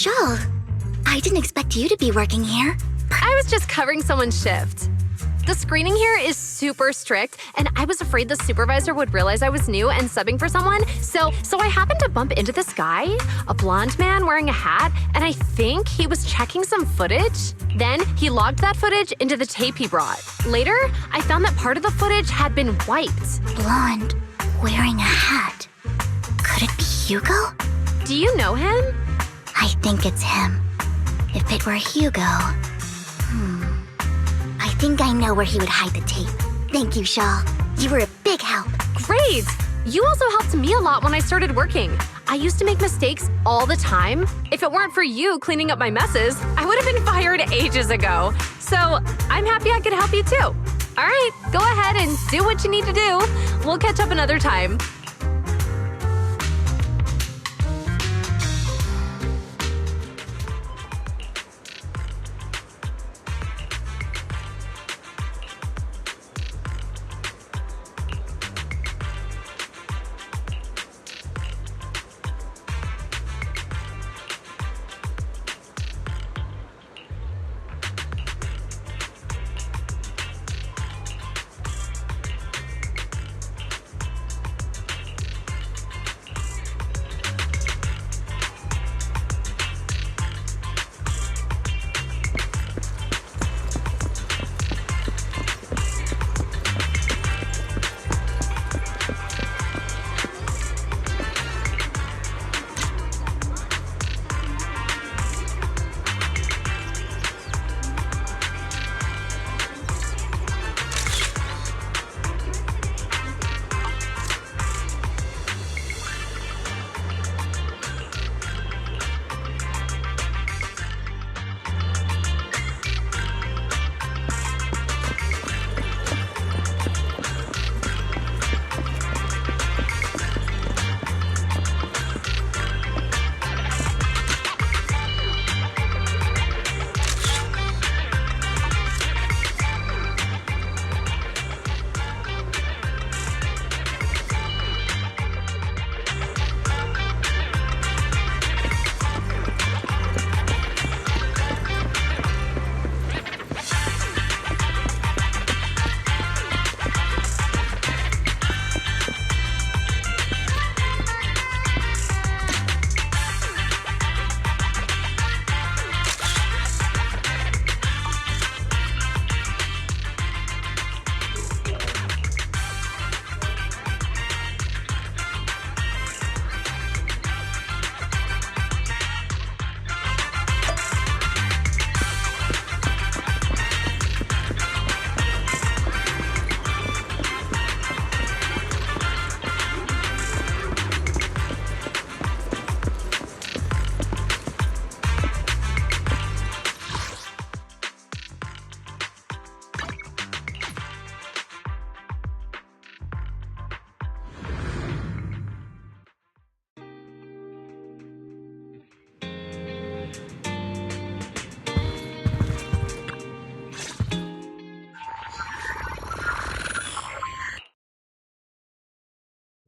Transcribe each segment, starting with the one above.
Shawl, I didn't expect you to be working here. I was just covering someone's shift. The screening here is super strict, and I was afraid the supervisor would realize I was new and subbing for someone, so I happened to bump into this guy, a blonde man wearing a hat, and I think he was checking some footage. Then he logged that footage into the tape he brought. Later, I found that part of the footage had been wiped. Blonde, wearing a hat. Could it be Hugo? Do you know him? I think it's him. If it were Hugo... I think I know where he would hide the tape. Thank you, Shawl. You were a big help. Great! You also helped me a lot when I started working. I used to make mistakes all the time. If it weren't for you cleaning up my messes, I would have been fired ages ago. So I'm happy I could help you too. All right, go ahead and do what you need to do. We'll catch up another time.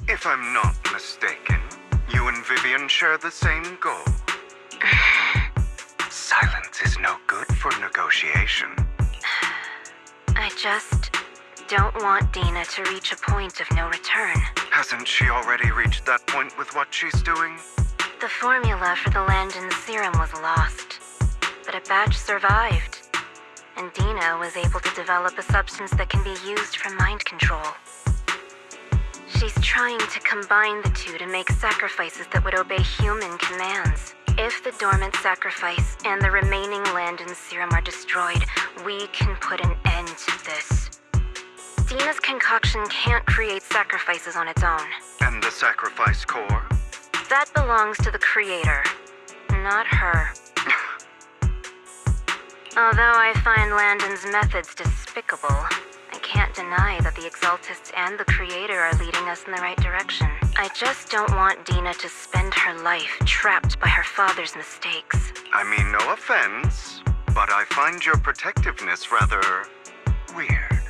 If I'm not mistaken, you and Vivian share the same goal. Silence is no good for negotiation. I just don't want Dina to reach a point of no return. Hasn't she already reached that point with what she's doing? The formula for the Landon serum was lost, but a batch survived, and Dina was able to develop a substance that can be used for mind control. She's trying to combine the two to make sacrifices that would obey human commands. If the dormant sacrifice and the remaining Landon serum are destroyed, we can put an end to this. Dina's concoction can't create sacrifices on its own. And the sacrifice core? That belongs to the creator, not her. Although I find Landon's methods despicable, I can't deny that the Exaltists and the Creator are leading us in the right direction. I just don't want Dina to spend her life trapped by her father's mistakes. I mean, no offense, but I find your protectiveness rather weird.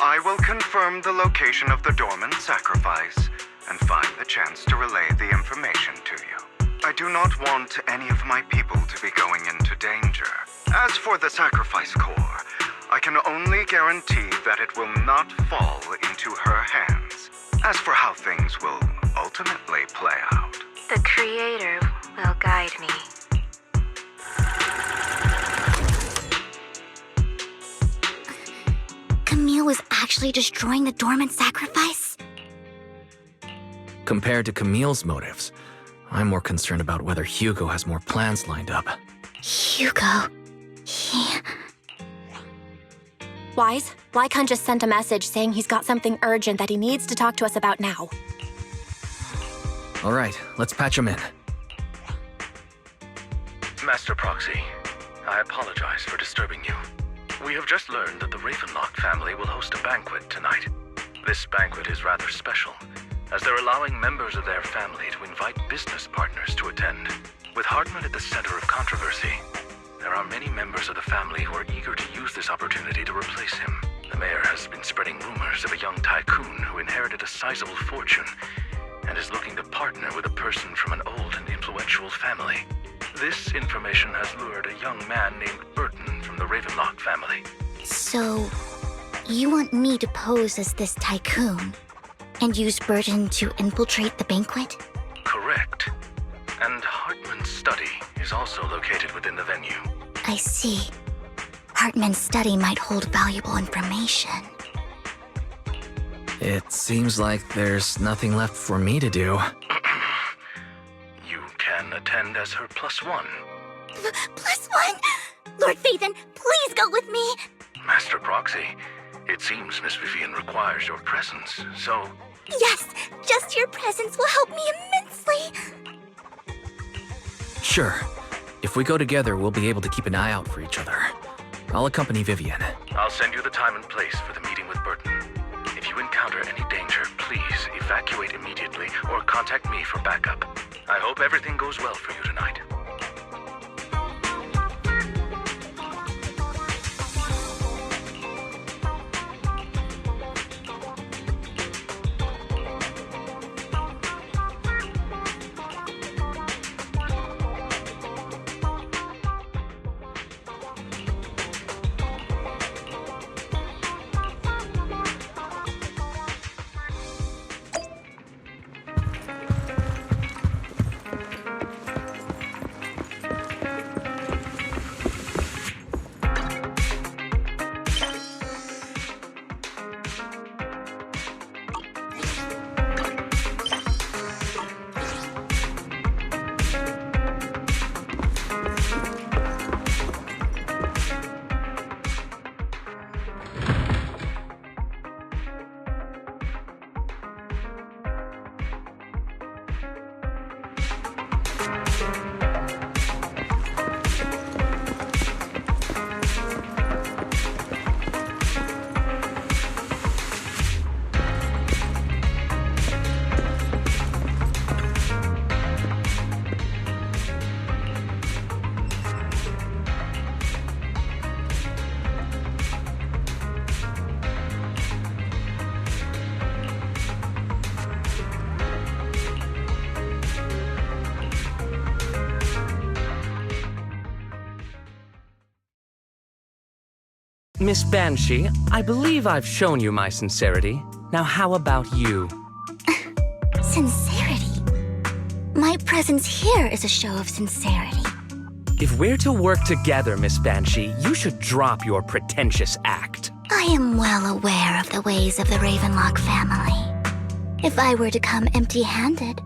I will confirm the location of the dormant sacrifice and find the chance to relay the information to you. I do not want any of my people to be going into danger. As for the sacrifice core, I can only guarantee that it will not fall into her hands. As for how things will ultimately play out, The Creator will guide me. Camille was actually destroying the dormant sacrifice? Compared to Camille's motives, I'm more concerned about whether Hugo has more plans lined up. Hugo. He... Wise, Lycon just sent a message saying he's got something urgent that he needs to talk to us about now. All right, let's patch him in. Master Proxy, I apologize for disturbing you. We have just learned that the Ravenlock family will host a banquet tonight. This banquet is rather special, as they're allowing members of their family to invite business partners to attend. With Hartman at the center of controversy, there are many members of the family who are eager to use this opportunity to replace him. The mayor has been spreading rumors of a young tycoon who inherited a sizable fortune and is looking to partner with a person from an old and influential family. This information has lured a young man named Burton from the Ravenlock family. So, you want me to pose as this tycoon and use Burton to infiltrate the banquet? Correct. And Hartman's study is also located within the venue. I see. Hartman's study might hold valuable information. It seems like there's nothing left for me to do. You can attend as her +1. +1? Lord Phaethon, please go with me! Master Proxy, it seems Miss Vivian requires your presence, so... Yes, just your presence will help me immensely! Sure. If we go together, we'll be able to keep an eye out for each other. I'll accompany Vivian. I'll send you the time and place for the meeting with Burton. If you encounter any danger, please evacuate immediately or contact me for backup. I hope everything goes well for you tonight. Miss Banshee, I believe I've shown you my sincerity. Now how about you? Sincerity? My presence here is a show of sincerity. If we're to work together, Miss Banshee, you should drop your pretentious act. I am well aware of the ways of the Ravenlock family. If I were to come empty-handed,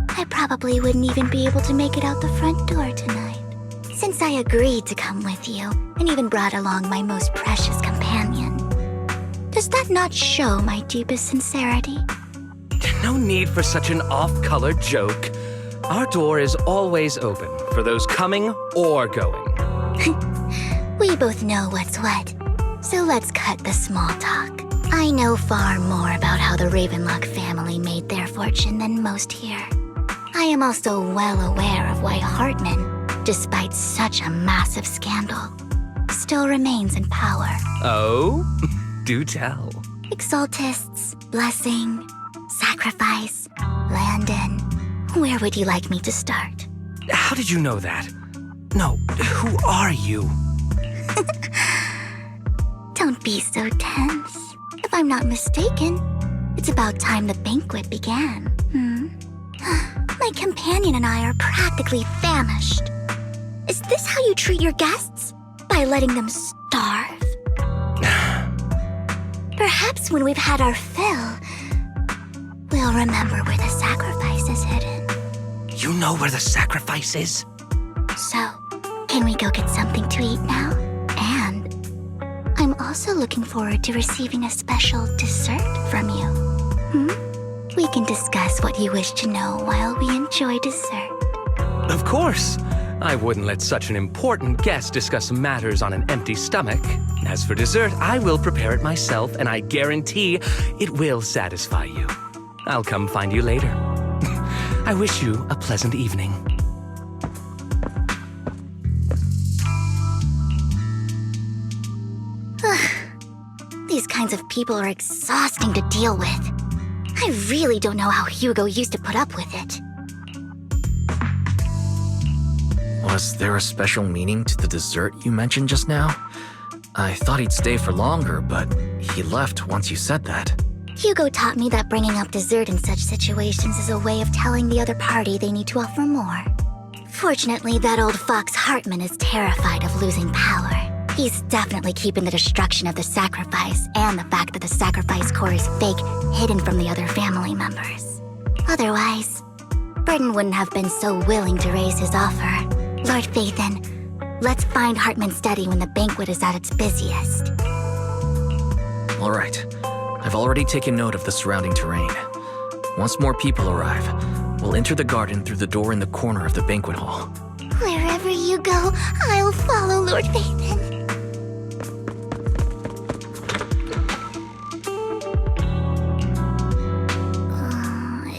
I probably wouldn't even be able to make it out the front door tonight. Since I agreed to come with you, and even brought along my most precious companion, does that not show my deepest sincerity? No need for such an off-color joke. Our door is always open for those coming or going. We both know what's what, so let's cut the small talk. I know far more about how the Ravenlock family made their fortune than most here. I am also well aware of why Hartman, despite such a massive scandal, still remains in power. Oh? Do tell. Exaltists, blessing, sacrifice, Landon. Where would you like me to start? How did you know that? No, who are you? Don't be so tense. If I'm not mistaken, it's about time the banquet began. My companion and I are practically famished. Is this how you treat your guests? By letting them starve? Perhaps when we've had our fill, we'll remember where the sacrifice is hidden. You know where the sacrifice is? So, can we go get something to eat now? And I'm also looking forward to receiving a special dessert from you. We can discuss what you wish to know while we enjoy dessert. Of course. I wouldn't let such an important guest discuss matters on an empty stomach. As for dessert, I will prepare it myself, and I guarantee it will satisfy you. I'll come find you later. I wish you a pleasant evening. These kinds of people are exhausting to deal with. I really don't know how Hugo used to put up with it. Was there a special meaning to the dessert you mentioned just now? I thought he'd stay for longer, but he left once you said that. Hugo taught me that bringing up dessert in such situations is a way of telling the other party they need to offer more. Fortunately, that old fox Hartman is terrified of losing power. He's definitely keeping the destruction of the sacrifice and the fact that the sacrifice core is fake hidden from the other family members. Otherwise, Burton wouldn't have been so willing to raise his offer. Lord Phaethon, let's find Hartman's study when the banquet is at its busiest. All right. I've already taken note of the surrounding terrain. Once more people arrive, we'll enter the garden through the door in the corner of the banquet hall. Wherever you go, I'll follow, Lord Phaethon.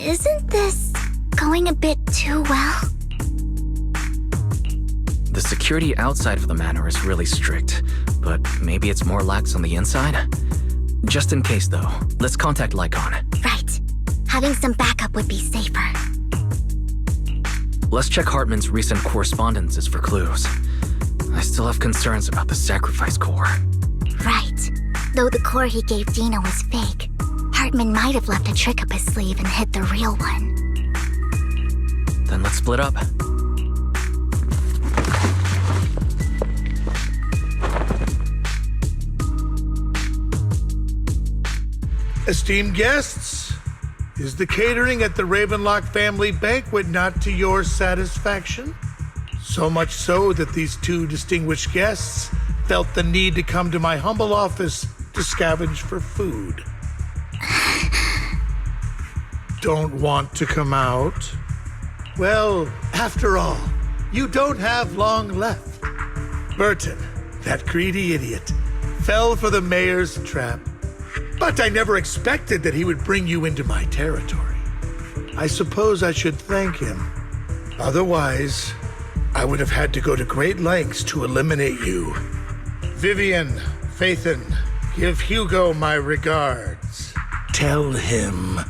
Isn't this going a bit too well? The security outside of the manor is really strict, but maybe it's more lax on the inside? Just in case, though, let's contact Lycon. Right. Having some backup would be safer. Let's check Hartman's recent correspondences for clues. I still have concerns about the sacrifice core. Right. Though the core he gave Dina was fake, Hartman might have left a trick up his sleeve and hid the real one. Then let's split up. Esteemed guests, is the catering at the Ravenlock family banquet not to your satisfaction? So much so that these two distinguished guests felt the need to come to my humble office to scavenge for food. Don't want to come out? Well, after all, you don't have long left. Burton, that greedy idiot, fell for the mayor's trap. But I never expected that he would bring you into my territory. I suppose I should thank him. Otherwise, I would have had to go to great lengths to eliminate you. Vivian, Phaethon, give Hugo my regards. Tell him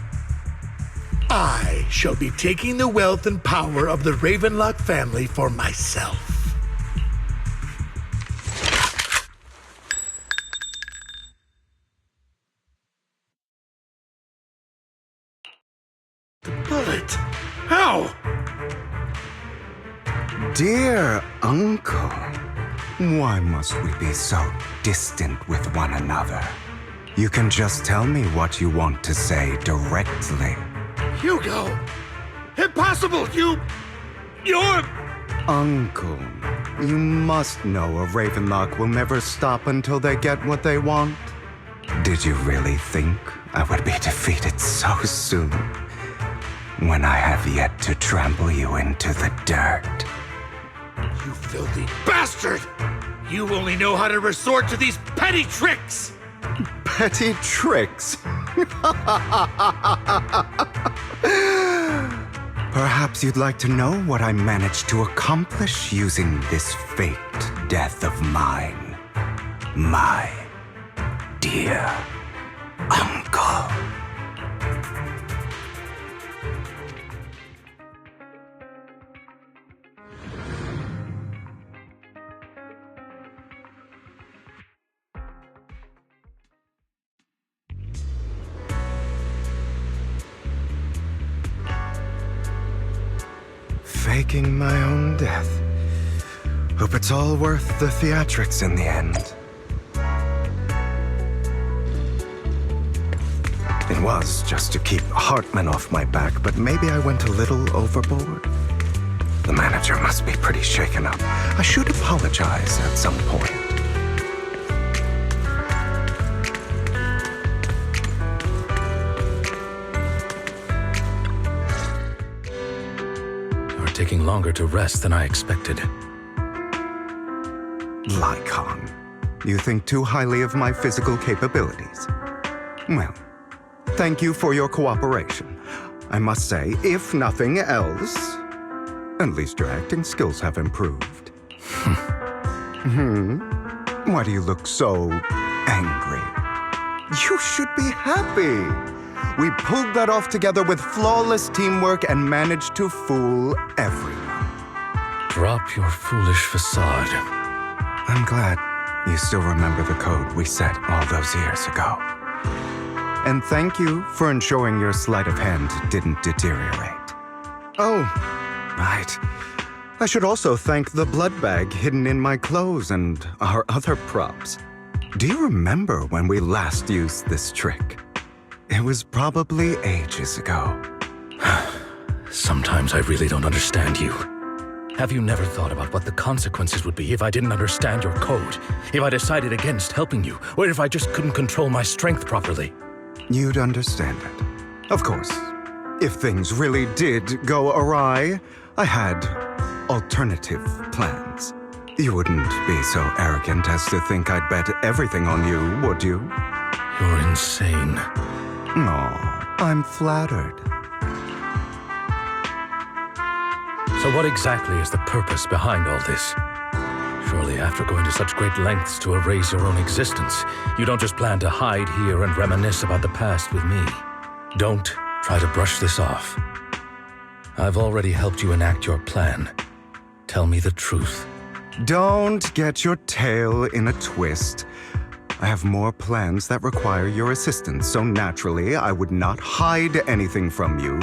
I shall be taking the wealth and power of the Ravenlock family for myself. Bullet! How? Dear Uncle, why must we be so distant with one another? You can just tell me what you want to say directly. Hugo! Impossible! You're... Uncle, you must know a Ravenlock will never stop until they get what they want. Did you really think I would be defeated so soon? When I have yet to trample you into the dirt. You filthy bastard! You only know how to resort to these petty tricks! Petty tricks? Perhaps you'd like to know what I managed to accomplish using this faked death of mine, my dear uncle. faking my own death. Hope it's all worth the theatrics in the end. It was just to keep Hartman off my back, but maybe I went a little overboard. The manager must be pretty shaken up. I should apologize at some point. You're taking longer to rest than I expected. Lycon, you think too highly of my physical capabilities. Well, thank you for your cooperation. I must say, if nothing else, at least your acting skills have improved. Why do you look so angry? You should be happy. We pulled that off together with flawless teamwork and managed to fool everyone. Drop your foolish facade. I'm glad you still remember the code we set all those years ago. And thank you for ensuring your sleight of hand didn't deteriorate. Oh, right. I should also thank the blood bag hidden in my clothes and our other props. Do you remember when we last used this trick? It was probably ages ago. Sometimes I really don't understand you. Have you never thought about what the consequences would be if I didn't understand your code? If I decided against helping you? Or if I just couldn't control my strength properly? You'd understand it. Of course, if things really did go awry, I had alternative plans. You wouldn't be so arrogant as to think I'd bet everything on you, would you? You're insane. Aw, I'm flattered. So what exactly is the purpose behind all this? Surely after going to such great lengths to erase your own existence, you don't just plan to hide here and reminisce about the past with me. Don't try to brush this off. I've already helped you enact your plan. Tell me the truth. Don't get your tail in a twist. I have more plans that require your assistance, so naturally I would not hide anything from you.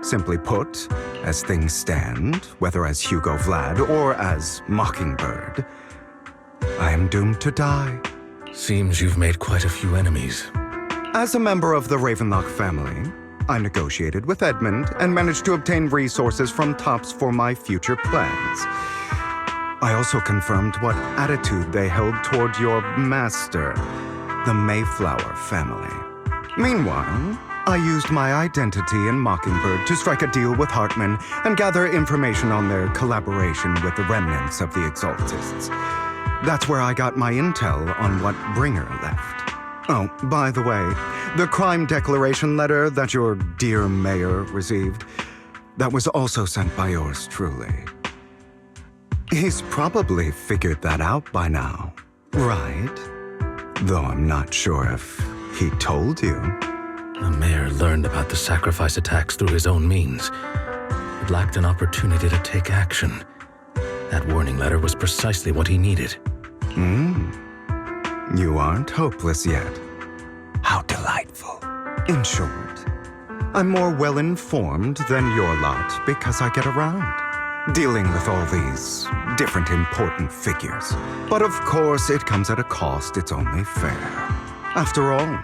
Simply put, as things stand, whether as Hugo Vlad or as Mockingbird, I am doomed to die. Seems you've made quite a few enemies. As a member of the Ravenlock family, I negotiated with Edmund and managed to obtain resources from Tops for my future plans. I also confirmed what attitude they held toward your master, the Mayflower family. Meanwhile, I used my identity in Mockingbird to strike a deal with Hartman and gather information on their collaboration with the remnants of the Exaltists. That's where I got my intel on what Bringer left. Oh, by the way, the crime declaration letter that your dear mayor received, that was also sent by yours truly. He's probably figured that out by now, right? Though I'm not sure if he told you. The mayor learned about the sacrifice attacks through his own means, but lacked an opportunity to take action. That warning letter was precisely what he needed. You aren't hopeless yet. How delightful. In short, I'm more well-informed than your lot because I get around, dealing with all these different important figures. But of course, it comes at a cost. It's only fair. After all,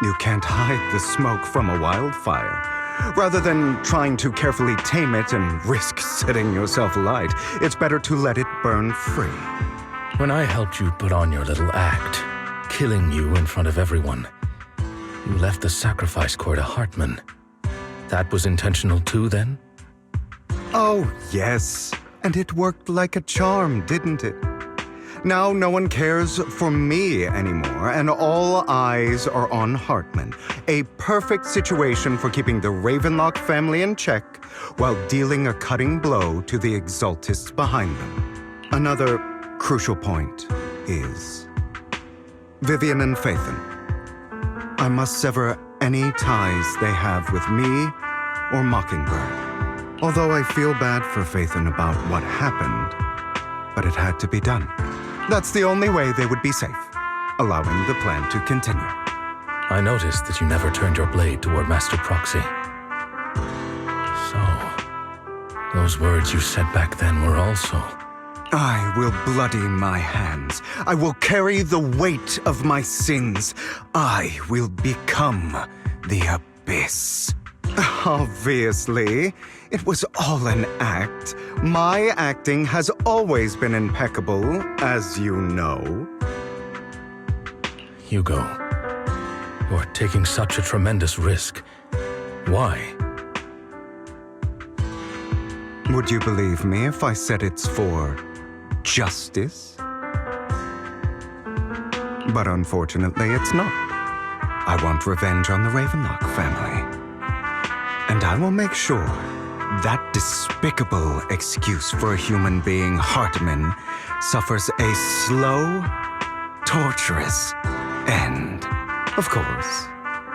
you can't hide the smoke from a wildfire. Rather than trying to carefully tame it and risk setting yourself alight, it's better to let it burn free. When I helped you put on your little act, killing you in front of everyone, you left the sacrifice core to Hartman. That was intentional too, then? Oh, yes. And it worked like a charm, didn't it? Now no one cares for me anymore, and all eyes are on Hartman. A perfect situation for keeping the Ravenlock family in check while dealing a cutting blow to the Exaltists behind them. Another crucial point is Vivian and Phaethon. I must sever any ties they have with me or Mockingbird. Although I feel bad for Phaethon about what happened, but it had to be done. That's the only way they would be safe, allowing the plan to continue. I noticed that you never turned your blade toward Master Proxy. So, Those words you said back then were also... I will bloody my hands. I will carry the weight of my sins. I will become the abyss. Obviously, it was all an act. My acting has always been impeccable, as you know. Hugo, you're taking such a tremendous risk. Why? Would you believe me if I said it's for justice? But unfortunately, it's not. I want revenge on the Ravenlock family. And I will make sure that despicable excuse for a human being, Hartman, suffers a slow, torturous end. Of course.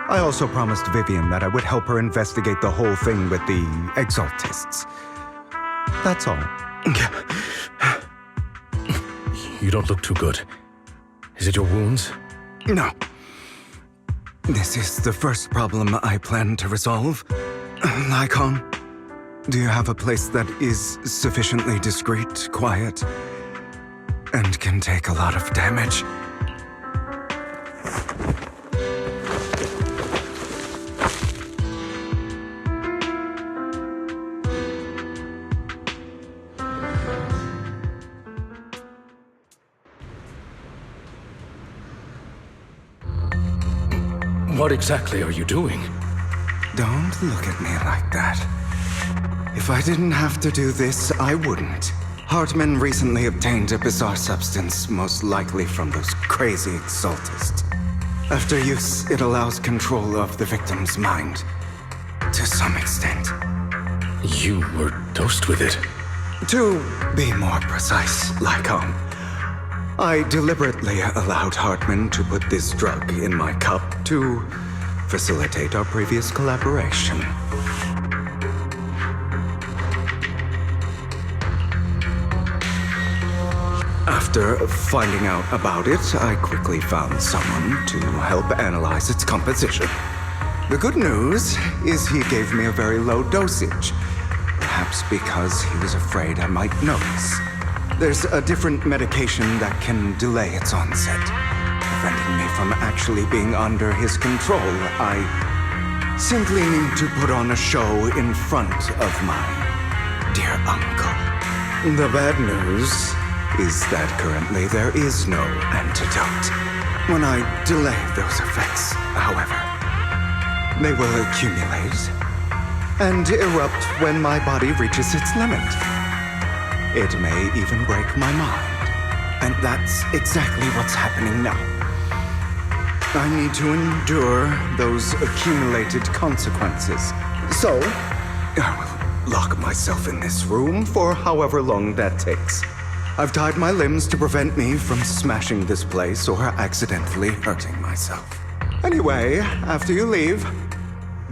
I also promised Vivian that I would help her investigate the whole thing with the Exaltists. That's all. You don't look too good. Is it your wounds? No. This is the first problem I plan to resolve. Lycon, do you have a place that is sufficiently discreet, quiet, and can take a lot of damage? What exactly are you doing? Don't look at me like that. If I didn't have to do this, I wouldn't. Hartman recently obtained a bizarre substance, most likely from those crazy Exaltists. After use, it allows control of the victim's mind. To some extent. You were dosed with it. To be more precise, Lycon, I deliberately allowed Hartman to put this drug in my cup to facilitate our previous collaboration. After finding out about it, I quickly found someone to help analyze its composition. The good news is he gave me a very low dosage, perhaps because he was afraid I might notice. There's a different medication that can delay its onset, preventing me from actually being under his control. I simply need to put on a show in front of my dear uncle. The bad news is that currently there is no antidote. When I delay those effects, however, they will accumulate and erupt when my body reaches its limit. It may even break my mind. And that's exactly what's happening now. I need to endure those accumulated consequences. So, I will lock myself in this room for however long that takes. I've tied my limbs to prevent me from smashing this place or accidentally hurting myself. Anyway, after you leave,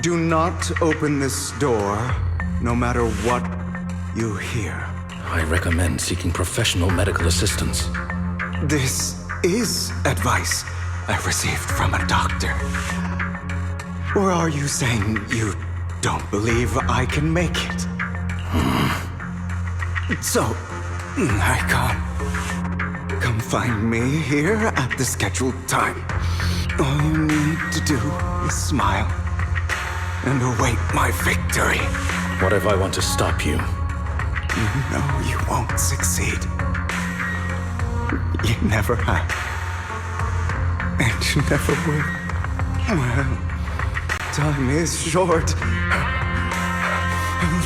do not open this door, no matter what you hear. I recommend seeking professional medical assistance. This is advice I received from a doctor. Or are you saying you don't believe I can make it? So, Lycon, come find me here at the scheduled time. All you need to do is smile and await my victory. What if I want to stop you? You know you won't succeed. You never have. And you never will. Well, time is short.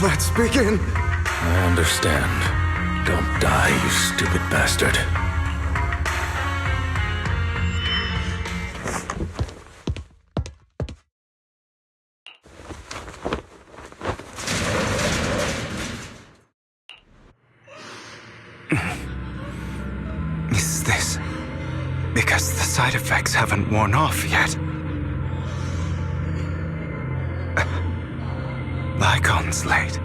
Let's begin. I understand. Don't die, you stupid bastard. Is this because the side effects haven't worn off yet? Lycon's late.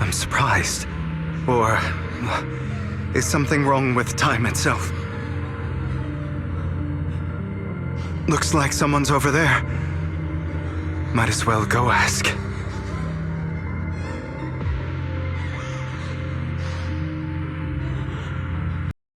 I'm surprised. Or is something wrong with time itself? Looks like someone's over there. Might as well go ask.